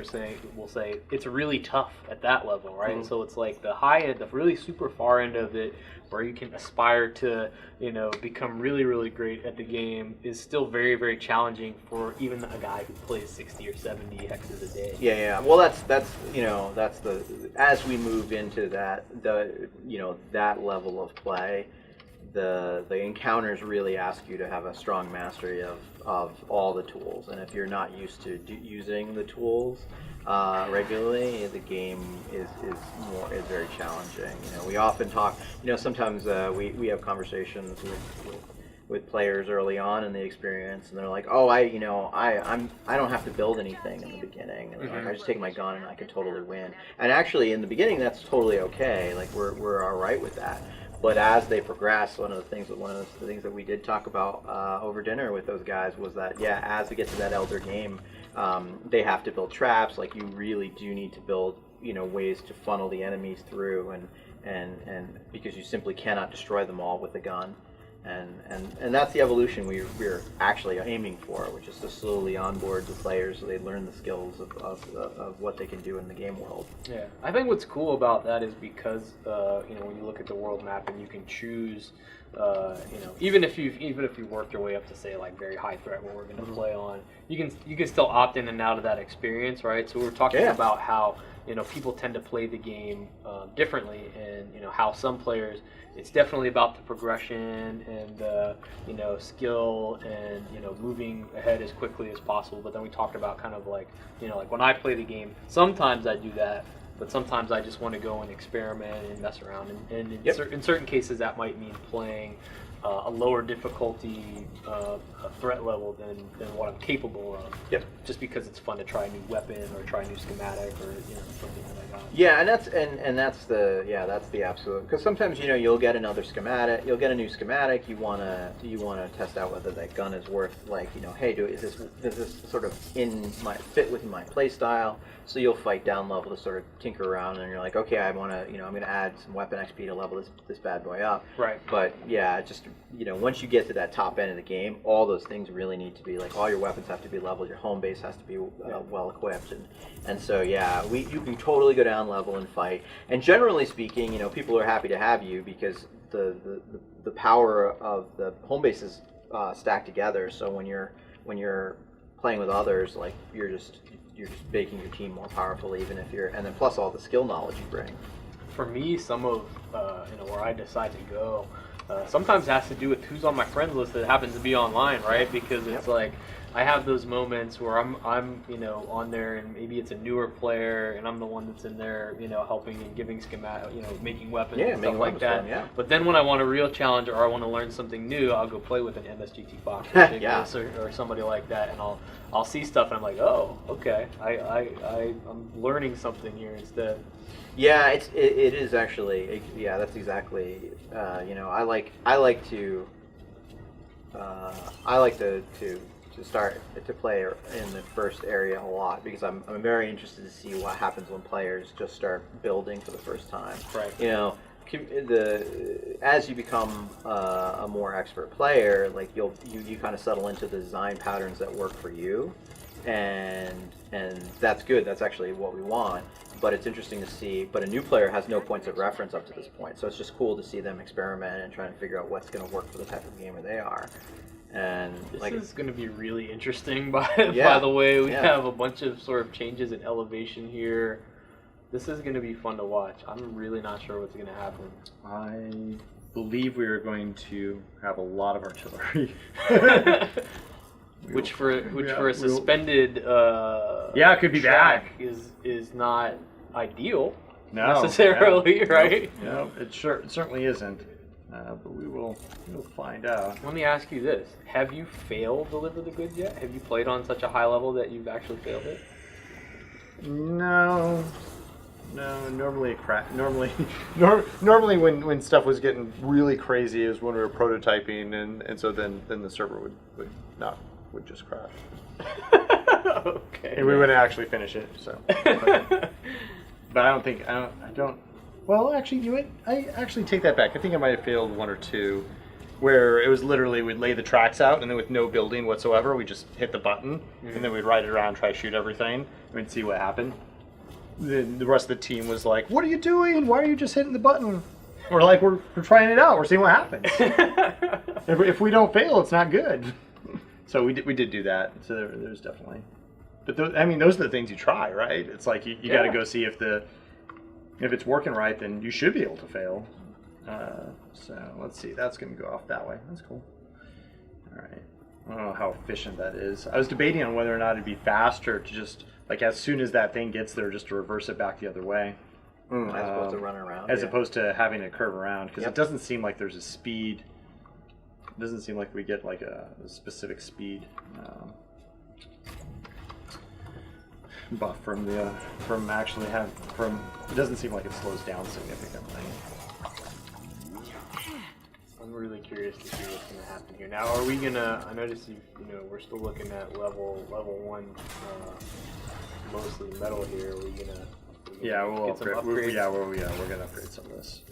will say it's really tough at that level, right? So it's like the high end, the really super far end of it, where you can aspire to, you know, become really, really great at the game, is still very, very challenging for even a guy who plays 60 or 70 hexes a day. Yeah. Well, that's you know, that's as we move into that that level of play, the encounters really ask you to have a strong mastery of all the tools, and if you're not used to using the tools regularly, the game is very challenging. You know, we often talk. You know, sometimes we have conversations with players early on in the experience, and they're like, "Oh, I don't have to build anything in the beginning. And like, I just take my gun and I can totally win." And actually, in the beginning, that's totally okay. Like we're all right with that. But as they progress, one of the things that we did talk about over dinner with those guys was that, as we get to that elder game, they have to build traps. Like you really do need to build, you know, ways to funnel the enemies through, and because you simply cannot destroy them all with a gun. And that's the evolution we're actually aiming for, which is to slowly onboard the players so they learn the skills of what they can do in the game world. Yeah, I think what's cool about that is because you know, when you look at the world map and you can choose, you know, even if you worked your way up to say like very high threat where we're going to play on, you can still opt in and out of that experience, right? So we're talking about how, you know, people tend to play the game differently, and you know how some players, it's definitely about the progression and you know, skill and, you know, moving ahead as quickly as possible. But then we talked about kind of like, you know, like when I play the game, sometimes I do that, but sometimes I just want to go and experiment and mess around. And in certain cases, that might mean playing a lower difficulty a threat level than what I'm capable of. Yep. Just because it's fun to try a new weapon or try a new schematic or, you know, something like that. Yeah, and that's the absolute, because sometimes, you know, you'll get a new schematic. You wanna test out whether that gun is worth, like, you know, hey, does this sort of fit with my play style? So you'll fight down level to sort of tinker around, and you're like, okay, I'm gonna add some weapon XP to level this bad boy up. Right. But yeah, just, you know, once you get to that top end of the game, all those things really need to be, like, all your weapons have to be leveled, your home base has to be well equipped, and so yeah, you can totally go down level and fight. And generally speaking, you know, people are happy to have you because the power of the home base is stacked together. So when you're playing with others, like you're just making your team more powerful, even if and then plus all the skill knowledge you bring. For me, some of you know, where I decide to go sometimes has to do with who's on my friends list that happens to be online, right? Because it's like I have those moments where I'm you know, on there, and maybe it's a newer player and I'm the one that's in there, you know, helping and giving schematic, you know, making weapons and stuff like that. But then when I want a real challenge or I want to learn something new, I'll go play with an MSGT Fox or somebody like that, and I'll see stuff and I'm like, oh, okay, I'm learning something here instead. Yeah, it is actually. Yeah, that's exactly. You know, I like to start to play in the first area a lot, because I'm very interested to see what happens when players just start building for the first time. Right. You know, as you become a more expert player, like you kind of settle into the design patterns that work for you, and that's good. That's actually what we want. But it's interesting to see. But a new player has no points of reference up to this point, so it's just cool to see them experiment and try and figure out what's going to work for the type of gamer they are. And this is going to be really interesting. By the way, we have a bunch of sort of changes in elevation here. This is going to be fun to watch. I'm really not sure what's going to happen. I believe we are going to have a lot of artillery. which for a suspended it could be track bad. is not ideal No, necessarily, right? No, it certainly isn't. But we'll find out. Let me ask you this: have you failed Deliver the Goods yet? Have you played on such a high level that you've actually failed it? No. Normally when stuff was getting really crazy is when we were prototyping, and so then the server would just crash. Okay. And we wouldn't actually finish it. So, but I don't. Well, actually, I actually take that back. I think I might have failed one or two, where it was literally we'd lay the tracks out, and then with no building whatsoever, we just hit the button, and then we'd ride it around, try to shoot everything, and we'd see what happened. Then the rest of the team was like, "What are you doing? Why are you just hitting the button?" We're like, "We're trying it out. We're seeing what happens. if we don't fail, it's not good." So we did do that. So there's definitely, but those are the things you try, right? It's like you got to go see if it's working right, then you should be able to fail. So let's see. That's going to go off that way. That's cool. All right. I don't know how efficient that is. I was debating on whether or not it'd be faster to just, like, as soon as that thing gets there, just to reverse it back the other way. As opposed to run around. As opposed to having it curve around. Because it doesn't seem like there's a speed. It doesn't seem like we get, like, a specific speed buff from it doesn't seem like it slows down significantly. I'm really curious to see what's going to happen here. Now, are we gonna? I noticed we're still looking at level 1, most of the metal here. Are we gonna? We'll get some upgrade. upgrades? We're gonna upgrade some of this.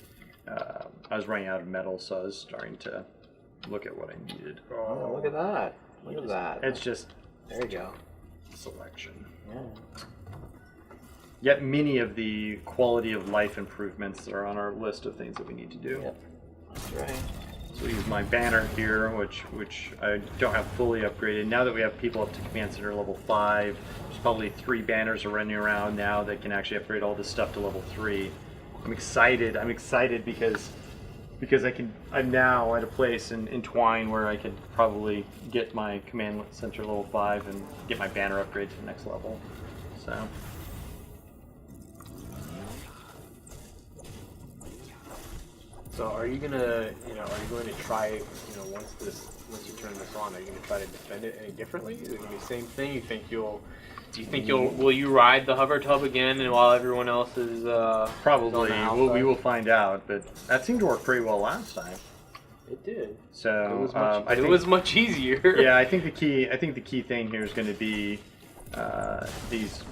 I was running out of metal, so I was starting to look at what I needed. Oh, look at that! Look at that! It's just there you go. Selection. Yeah. Yet many of the quality of life improvements are on our list of things that we need to do. Yep. That's right. So we use my banner here, which I don't have fully upgraded. Now that we have people up to Command Center level 5, there's probably 3 banners are running around now that can actually upgrade all this stuff to level 3. I'm excited. I'm excited because I'm now at a place in Twine where I could probably get my Command Center level 5 and get my banner upgrade to the next level. So. So are you going to try, once you turn this on, are you going to try to defend it any differently? Is it going to be the same thing? Will you ride the hover tub again, and while everyone else is probably we will find out, but that seemed to work pretty well last time. It did. So it was much easier. Yeah, I think the key thing here is going to be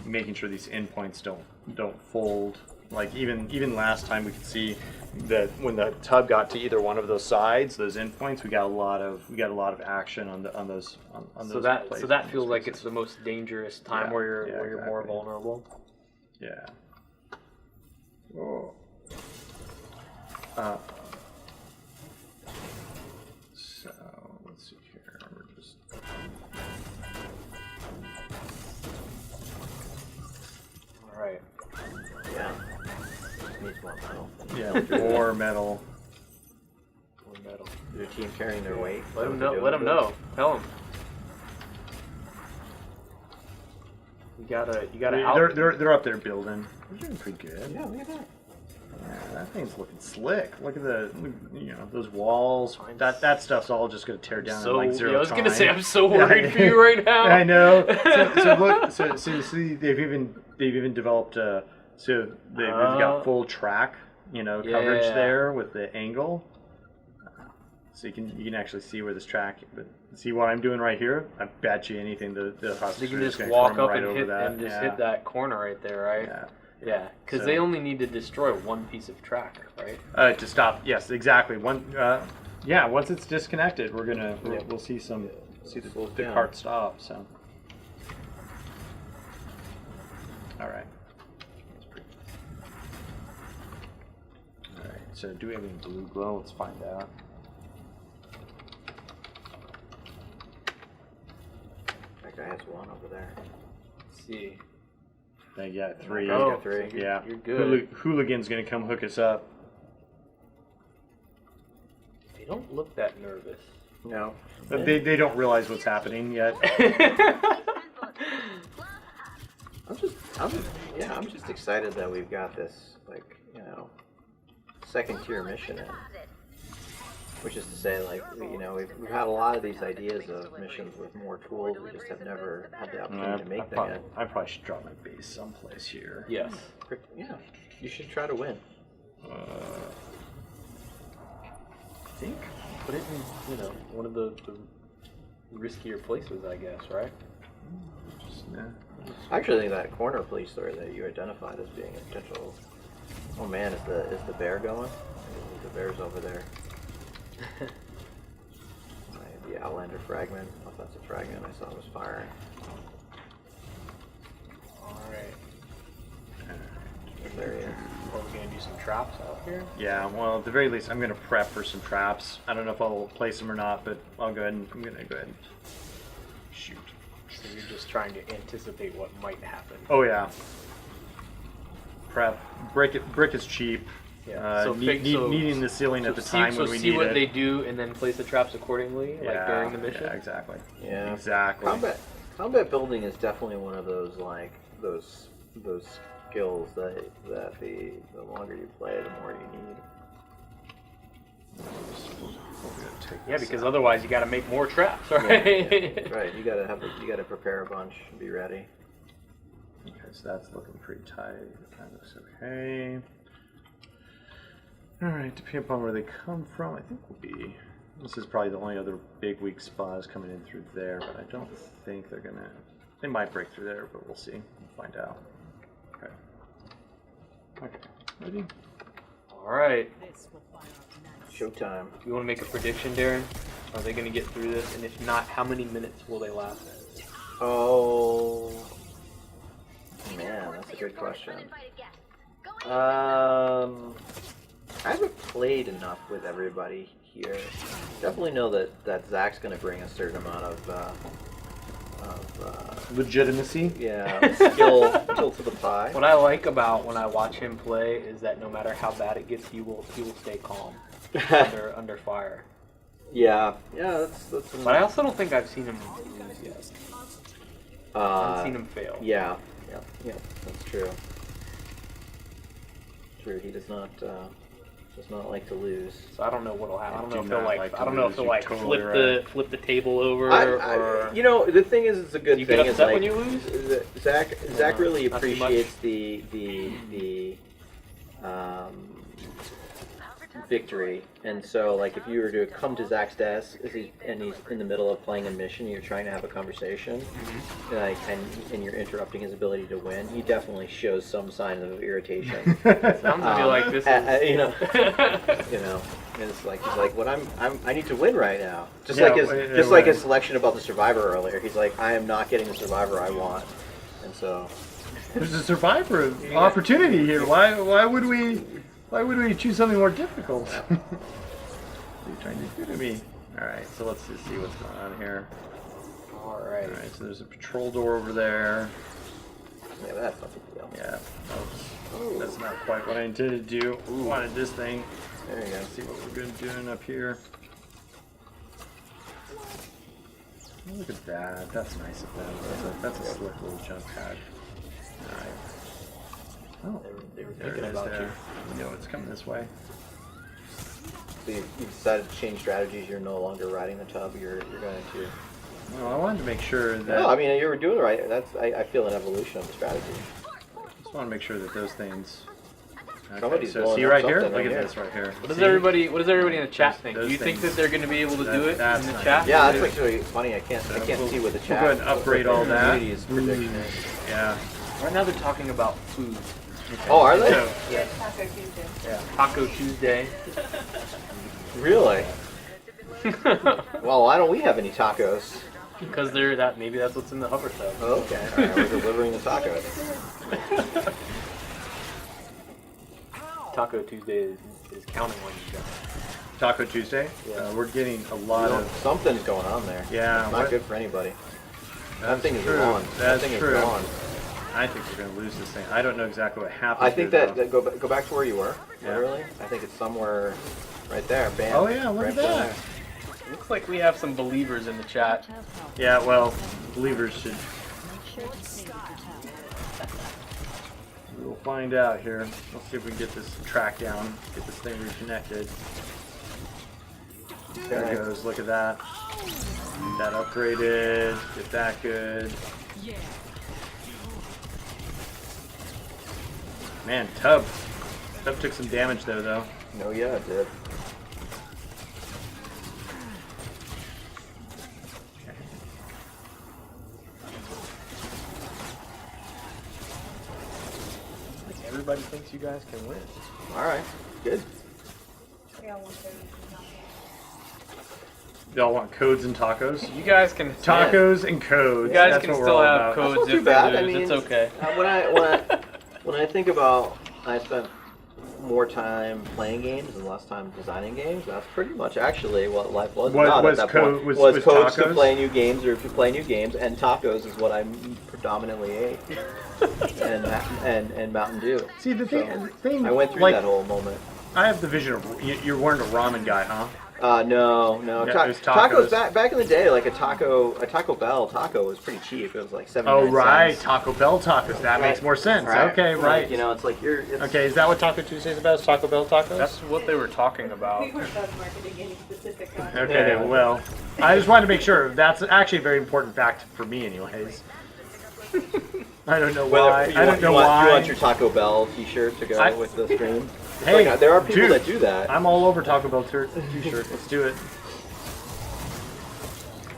making sure these endpoints don't fold. Like even last time, we could see that when the tub got to either one of those sides, those endpoints, we got a lot of action on those. So that feels like it's the most dangerous time where you're more vulnerable. Yeah. Oh. So let's see here. We're just. All right. Yeah. Needs more metal. Yeah, more metal. More metal. Is your team carrying their weight? Let them know. Let them know. Tell them. You gotta. They're up there building. They're doing pretty good. Yeah, look at that. Yeah, that thing's looking slick. Look at those walls. That stuff's all just gonna tear down in like zero time. I was gonna say I'm so worried for you right now. I know. So look. So see, they've even developed. So they've got full track, coverage there with the angle. So you can actually see where this track. But see what I'm doing right here? I bet you anything the hostages you can just gonna walk come up right and over hit that. and just hit that corner right there, right? Yeah. Yeah, because they only need to destroy one piece of track, right? To stop. Yes, exactly. Once it's disconnected, we'll see the cart stop. So. All right. Alright, so do we have any blue glow? Let's find out. That guy has one over there. Let's see. They got 3. Oh, 3. Yeah. You're good. Hooligan's gonna come hook us up. They don't look that nervous. No. But they don't realize what's happening yet. I'm just excited that we've got this, like, second tier mission in. Which is to say, like, we've had a lot of these ideas of missions with more tools. We just have never had the opportunity to make them yet. I probably should drop my base someplace here. Yes. Yeah, you should try to win. I think put it in, one of the riskier places, I guess, right? I actually think that corner police story that you identified as being a potential. Oh man, is the bear going? The bear's over there. The Outlander fragment, offensive fragment, I saw was firing. Alright. There he is. Are we going to do some traps out here? Yeah, well, at the very least, I'm going to prep for some traps. I don't know if I'll place them or not, but I'm going to go ahead and shoot. So you're just trying to anticipate what might happen. Oh, yeah. Prep. Brick is cheap. Yeah. Needing the ceiling at the time when we need it. See what they do and then place the traps accordingly, like during the mission? Yeah, exactly. Yeah. Exactly. Combat building is definitely one of those, like, those skills that the longer you play, the more you need. Yeah, because otherwise you got to make more traps, right? Yeah, right. You got to prepare a bunch and be ready. Okay, so that's looking pretty tight. That looks okay. Alright, depending upon where they come from, I think this is probably the only other big weak spot is coming in through there, but I don't think they might break through there, but we'll see. We'll find out. Okay. Okay, ready? Alright. Showtime. You want to make a prediction, Darren? Are they going to get through this? And if not, how many minutes will they last? Oh, man, that's a good question. I haven't played enough with everybody here. Definitely know that Zach's going to bring a certain amount of legitimacy. Yeah, skill to the pie. What I like about when I watch him play is that no matter how bad it gets, he will stay calm under fire. Yeah, that's. But I also don't think I've seen him lose yet. I've seen him fail. Yeah, that's true. True, he does not like to lose. So I don't know what'll happen. I don't know if like he'll flip the table over or. The thing is, it's a good you thing. Get upset is, like, when you lose? Zach really appreciates the victory, and so like if you were to come to Zach's desk and he's in the middle of playing a mission, you're trying to have a conversation, like and you're interrupting his ability to win, he definitely shows some signs of irritation. Sounds to me like this is and it's like he's like, "What I need to win right now." Just Yeah, like his selection about the Survivor earlier. He's like, "I am not getting the Survivor I want," and so there's a Survivor opportunity here. Why would we choose something more difficult? What are you trying to do to me? Alright, so let's just see what's going on here. Alright, so there's a patrol door over there. Yeah, that's not a big deal. Yeah, that's not quite what I intended to do. I wanted this thing. There you go. Let's see what we're good doing up here. Oh, look at that. That's nice of them. That's a slick little jump pad. Alright. Oh, they were there it thinking is about there. You know it's coming this way. So you decided to change strategies. You're no longer riding the tub. You're going to. Well, I wanted to make sure that. No, I mean you were doing it right. I feel an evolution of the strategy. I just want to make sure that those things. Okay, Somebody's so blowing see up right here. something Look right at here. this right here. What does See? everybody in the chat think? Those Do you think things. that they're going to be able to do it That's in the nice. chat? Yeah, that's actually funny. I can't we'll- see what the we'll chat. go ahead and upgrade all that. Community's prediction is. Yeah. Right now they're talking about food. Oh, are they? So, Yeah. Yeah. Taco Tuesday. Really? Well, why don't we have any tacos? Because maybe that's what's in the hover tub. Oh, okay. All right, we're delivering the tacos. Taco Tuesday is counting on you guys. Taco Tuesday. Yeah. We're getting a lot of. Something's going on there. Yeah, It's not what- good for anybody. That's That thing is true. gone. That That's thing true. is gone. I think we're gonna lose this thing. I don't know exactly what happened. I think here, that though. go back to where you were. Yeah. Literally, I think it's somewhere right there. Bam. Oh yeah, look right at that. there. Looks like we have some believers in the chat. Yeah, well, believers should. We'll find out here. Let's see if we can get this track down, get this thing reconnected. There it goes, look at that. Get that upgraded, get that good. Man, Tub took some damage there, though. No, yeah, it did. Everybody thinks you guys can win. All right, good. Y'all want codes and tacos? You guys can Tacos and codes. You guys That's can what we're still all have about. codes That's not if too bad. you I lose. mean, It's okay. When I think about, I spent more time playing games and less time designing games. That's pretty much actually what life was about at that point. Was codes to tacos? play new games or to play new games, and tacos is what I predominantly ate, and Mountain Dew. See, the thing I went through like, that whole moment. I have the vision of you're weren't a ramen guy, huh? No. Yeah, it was Tacos tacos. back in the day, like a Taco Bell taco was pretty cheap. It was like 79 Oh, right, cents. Taco Bell tacos. That makes more sense. Right. Okay, Like, right. you know, it's like Okay, is that what Taco Tuesday is about? Is Taco Bell tacos? That's what they were talking about. We weren't both marketing any specific tacos. Okay, Yeah. well, I just wanted to make sure. That's actually a very important fact for me, anyways. I don't know why. I don't know why. You want your Taco Bell T-shirt to go with the stream? Hey, like, there are people dude, that do that. I'm all over Taco Bell T-shirt. Let's do it.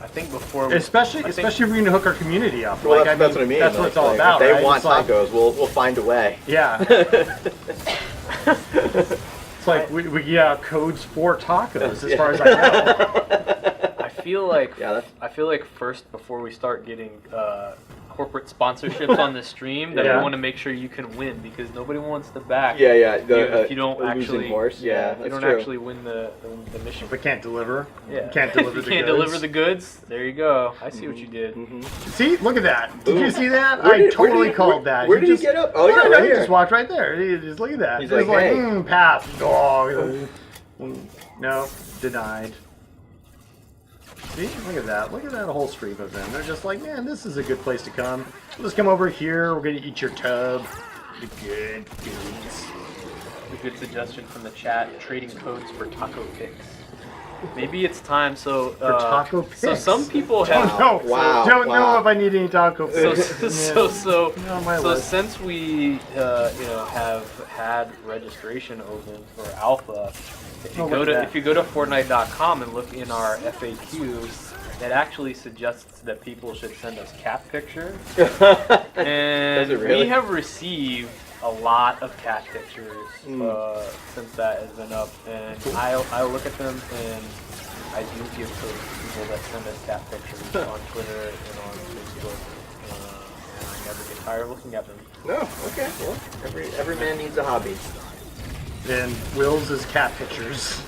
I think before we, Especially if we're going to hook our community up. Well, like, that's what I mean. That's what it's all about. If they right? want It's like- tacos, we'll find a way. Yeah. It's like we got codes for tacos, as far as I know. I feel like Yeah, first before we start getting corporate sponsorships on the stream, that Yeah. we want to make sure you can win because nobody wants to back. Yeah. you if you don't the losing actually, horse. Yeah, if you don't that's true. actually win the mission. But can't deliver. Yeah. Can't deliver If the you can't goods. deliver the goods, there you go. I see what you did. See, look at that. Did you see that? Where I did- totally where did- called that. where did he get up? Oh, yeah, right he here. just walked right there. He just look at that. He's He was like, hey. pass. Oh, no, denied. See, look at that. Look at that whole stream of them. They're just like, man, this is a good place to come. Let's come over here. We're gonna eat your tub. The good goods. A good suggestion from the chat: trading codes for taco picks. Maybe it's time. So For taco picks. So some people Don't have. know. Wow. Don't know Wow. if I need any taco picks. So On my list. since we have had registration open for alpha, if you look at that. if you go to Fortnite.com and look in our FAQs, it actually suggests that people should send us cat pictures, and Does it really? we have received a lot of cat pictures since that has been up, and I look at them and I do give those to people that send us cat pictures on Twitter and on Facebook. And I never get tired of looking at them. No, okay. Well, every man needs a hobby. Then Will's is cat pictures.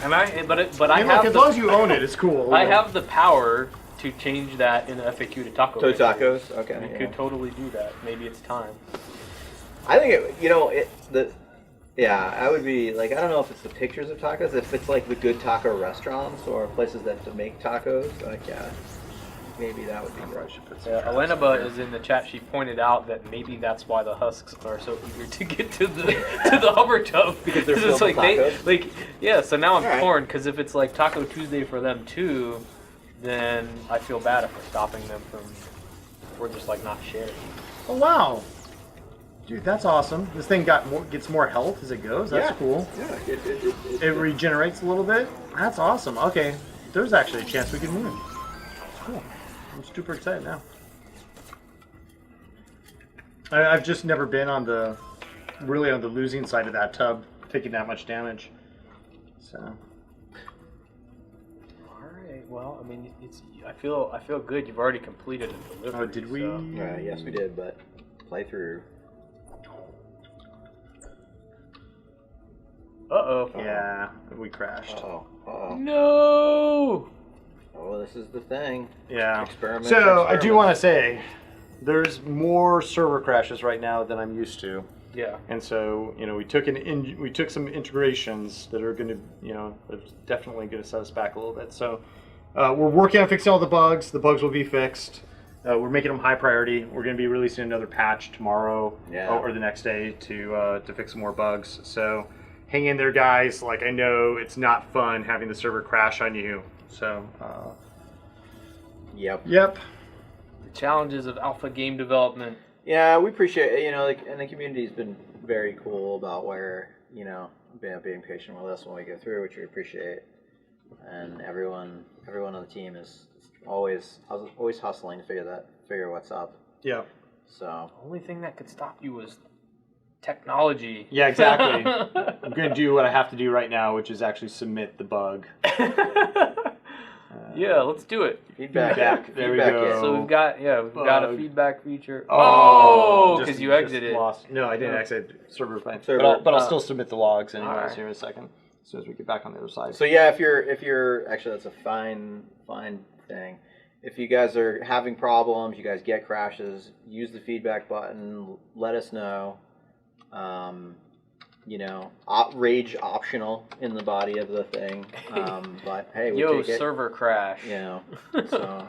And I Hey, have look, as long as you own it, it's cool. I have the power to change that in the FAQ to taco. To pictures. tacos? Okay. We yeah. could totally do that. Maybe it's time. I think I would be like, I don't know if it's the pictures of tacos, if it's like the good taco restaurants or places that make tacos, like yeah, maybe that would be great. Elenaba is in the chat. She pointed out that maybe that's why the Husks are so eager to get to the hover tub Because they're it's filled like with they yeah. So now I'm All right. torn because if it's like Taco Tuesday for them too, then I feel bad if we're stopping them from. We're just like not sharing. Oh wow, dude, that's awesome. This thing gets more health as it goes. That's cool. Yeah, It regenerates a little bit. That's awesome. Okay, there's actually a chance we can win. Cool. I'm super excited now. I've just never been on the losing side of that tub, taking that much damage. So. All right. Well, I mean, I feel good. You've already completed a delivery. Oh, did we? so- yes, we did, but playthrough. Uh-oh. Yeah, we crashed. Uh-oh. No. Oh, this is the thing. Yeah. Experiment. So I do want to say, there's more server crashes right now than I'm used to. Yeah. And so, we took some integrations that are going to, that's definitely going to set us back a little bit. So we're working on fixing all the bugs. The bugs will be fixed. We're making them high priority. We're going to be releasing another patch tomorrow or the next day to fix some more bugs. So hang in there, guys. Like, I know it's not fun having the server crash on you. So, Yep. The challenges of alpha game development. Yeah, we appreciate it. And the community's been very cool about being patient with us when we go through, which we appreciate. And everyone on the team is always hustling to figure what's up. Yeah. So The only thing that could stop you was technology. Yeah, exactly. I'm going to do what I have to do right now, which is actually submit the bug. Yeah, let's do it. Feedback. There we go. So we've got a feedback feature. Oh, because you exited. Lost. No, I didn't exit server fine. Server. But I'll still submit the logs anyways Alright. here in a second, as soon as we get back on the other side. So yeah, if you're actually, that's a fine thing. If you guys are having problems, you guys get crashes, use the feedback button. Let us know. Rage optional in the body of the thing. But hey, we take it. Server crash. So.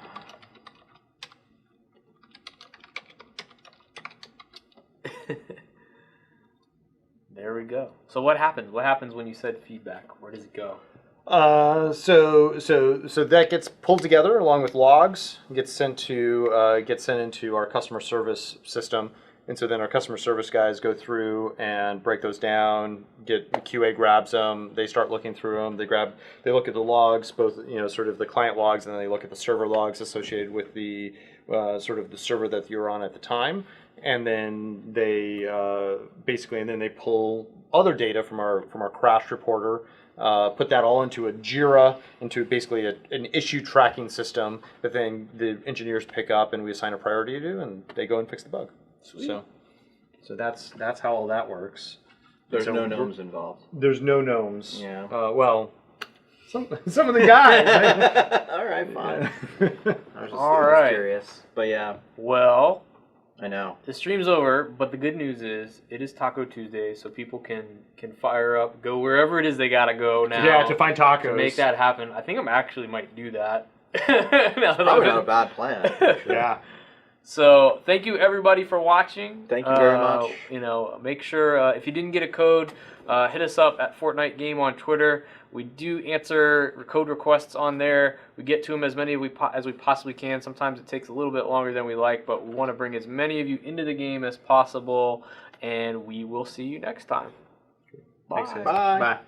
There we go. So what happens? What happens when you said feedback? Where does it go? So that gets pulled together along with logs, gets sent into our customer service system, and so then our customer service guys go through and break those down. QA grabs them. They start looking through them. They look at the logs, both sort of the client logs, and then they look at the server logs associated with the sort of the server that you're on at the time, and then they they pull other data from our crash reporter. Put that all into a Jira, into basically an issue tracking system that then the engineers pick up and we assign a priority to, and they go and fix the bug. Sweet. So that's how all that works. There's no gnomes involved. There's no gnomes. Yeah. Well, some of the guys. All right, fine. I was just curious, but yeah. Well, I know. the stream's over, but the good news is it is Taco Tuesday, so people can fire up, go wherever it is they gotta go now. Yeah, to find tacos. To make that happen. I think I actually might do that. Probably not a bad plan. Yeah. So thank you everybody for watching. Thank you very much. Make sure if you didn't get a code, hit us up at Fortnite Game on Twitter. We do answer code requests on there. We get to them as many as we possibly can. Sometimes it takes a little bit longer than we like, but we want to bring as many of you into the game as possible. And we will see you next time. Bye. Thanks, guys. Bye.